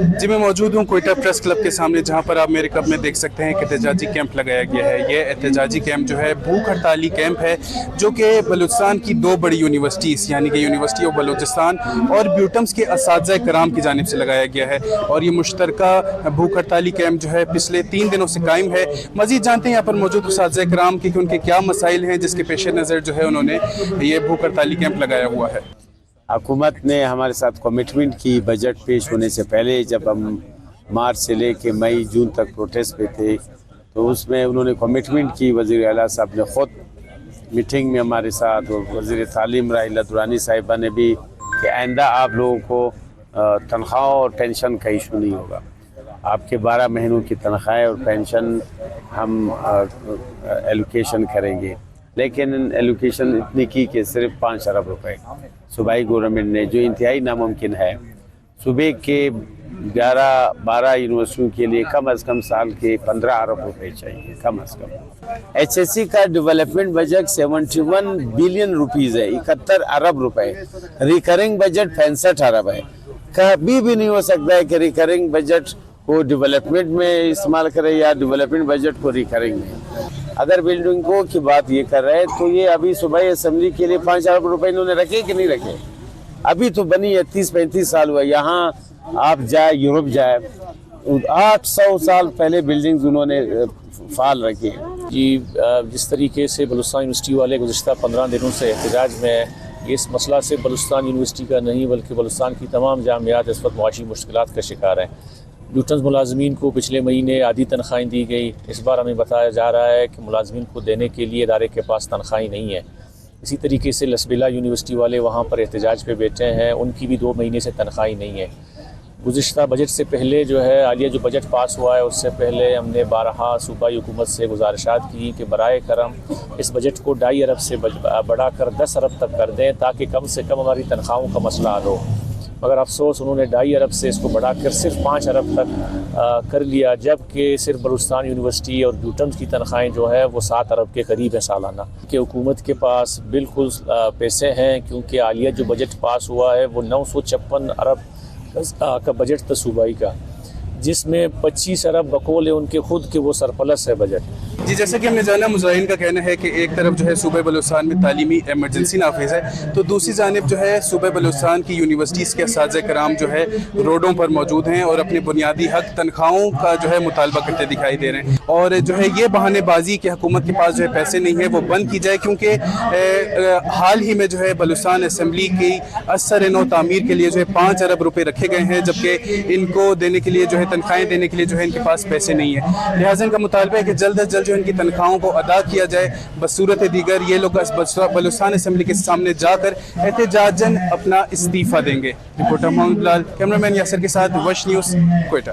जी मैं मौजूद हूँ कोयटा प्रेस क्लब के सामने, जहाँ पर आप मेरे कप में देख सकते हैं कि एहतजाजी कैंप लगाया गया है। ये एहतजाजी कैंप जो है भूख हड़ताली कैंप है, जो कि बलूचिस्तान की दो बड़ी यूनिवर्सिटीज़ यानी कि यूनिवर्सिटी ऑफ बलूचिस्तान और ब्यूटम्स के असातिज़ा कराम की जानिब से लगाया गया है। और ये मुश्तरका भूख हड़ताली कैंप जो है पिछले 3 दिनों से कायम है। मज़ीद जानते हैं यहाँ पर मौजूद असातिज़ा कराम कि उनके क्या मसाइल हैं, जिसके पेश नज़र जो है उन्होंने ये भूख हड़ताली कैंप लगाया हुआ है। हुकूमत ने हमारे साथ कमिटमेंट की बजट पेश होने से पहले, जब हम मार्च से लेके मई जून तक प्रोटेस्ट पे थे, तो उसमें उन्होंने कमिटमेंट की। वज़ीर आला साहब ने ख़ुद मीटिंग में हमारे साथ, और वज़ीर तालीम राहिला दुरानी साहिबा ने भी, कि आइंदा आप लोगों को तनख्वाह और पेंशन का इशू नहीं होगा। आपके 12 महीनों की तनख्वाहें और पेंशन हम एलोकेशन करेंगे। लेकिन एलोकेशन इतनी की कि सिर्फ 5 अरब रुपए सूबाई गवर्नमेंट ने, जो इंतहाई नामुमकिन है। सूबे के 11-12 यूनिवर्सिटियों के लिए कम अज़ कम साल के 15 अरब रुपए चाहिए कम अज़ कम। HSC का डेवलपमेंट बजट 71 बिलियन रुपीज़ है, 71 अरब रुपए। रिकरिंग बजट 65 अरब है। कभी भी नहीं हो सकता है कि रिकरिंग बजट को डेवलपमेंट में इस्तेमाल करें या डेवलपमेंट बजट को रिकरिंग में। अगर बिल्डिंगों की बात ये कर रहे हैं, तो ये अभी सूबाई असेंबली के लिए 5 अरब रुपए इन्होंने रखे कि नहीं रखे? अभी तो बनी है, 30-35 साल हुआ। यहाँ आप जाए, यूरोप जाए, 800 साल पहले बिल्डिंग्स उन्होंने फाल रखी है। जी, जिस तरीके से बलूचिस्तान यूनिवर्सिटी वाले गुज़श्ता 15 दिनों से एहतजाज में, इस मसला से बलूचिस्तान यूनिवर्सिटी का नहीं बल्कि बलूचिस्तान की तमाम जामियात इस वक्त मुआशी मुश्किलात का शिकार हैं। ब्यूटम्स मुलाजमीन को पिछले महीने आधी तनख्वाहें दी गई। इस बार हमें बताया जा रहा है कि मुलाजमीन को देने के लिए इदारे के पास तनख्वाहें नहीं है। इसी तरीके से लसबिला यूनिवर्सिटी वाले वहाँ पर एहतजाज पे बैठे हैं, उनकी भी 2 महीने से तनख्वाहें नहीं है। गुज़श्ता बजट से पहले जो है, हालिया जो बजट पास हुआ है, उससे पहले हमने बारहा सूबाई हुकूमत से गुजारिशात की कि बराए करम इस बजट को 2.5 अरब से बढ़ाकर 10 अरब तक कर दें, ताकि कम से कम हमारी तनख्वाहों का मसला हल हो। मगर अफसोस, उन्होंने 2.5 अरब से इसको बढ़ाकर सिर्फ 5 अरब तक कर लिया, जबकि सिर्फ बलूचिस्तान यूनिवर्सिटी और ब्यूटम्स की तनख्वाहें जो है वो 7 अरब के करीब है सालाना। कि हुकूमत के पास बिल्कुल पैसे हैं, क्योंकि हालिया जो बजट पास हुआ है वो 956 अरब का बजट था सूबाई का, जिसमें 25 अरब बकौल है उनके खुद के वो सरप्लस है बजट। जी, जैसा कि हमने जाना, मुज़ाहिरीन का कहना है कि एक तरफ जो है सूबे बलूचिस्तान में तालीमी एमरजेंसी नाफिज है, तो दूसरी जानिब जो है सूबे बलूचिस्तान की यूनिवर्सिटीज़ के असातिज़ा कराम जो है रोडों पर मौजूद हैं और अपने बुनियादी हक तनख्वाहों का जो है मुतालबा करते दिखाई दे रहे हैं। और जो है ये बहानेबाजी कि हुकूमत के पास जो है पैसे नहीं है, वो बंद की जाए, क्योंकि हाल ही में जो है बलूचिस्तान असम्बली की असर नौ तामीर के लिए जो है 5 अरब रुपये रखे गए हैं, जबकि इनको देने के लिए जो है तनख्वाहें देने के लिए जो है इनके पास पैसे नहीं है। लिहाजा इनका मुतालबा है कि जल्द अज जल्द इनकी तनख्वाहों को अदा किया जाए। बसूरत दीगर ये लोग बलूचिस्तान असम्बली के सामने जाकर एहतजाजन अपना इस्तीफा देंगे। रिपोर्टर मोहम्मद बिलाल, कैमरामैन यासर के साथ वश न्यूज़, कोयटा।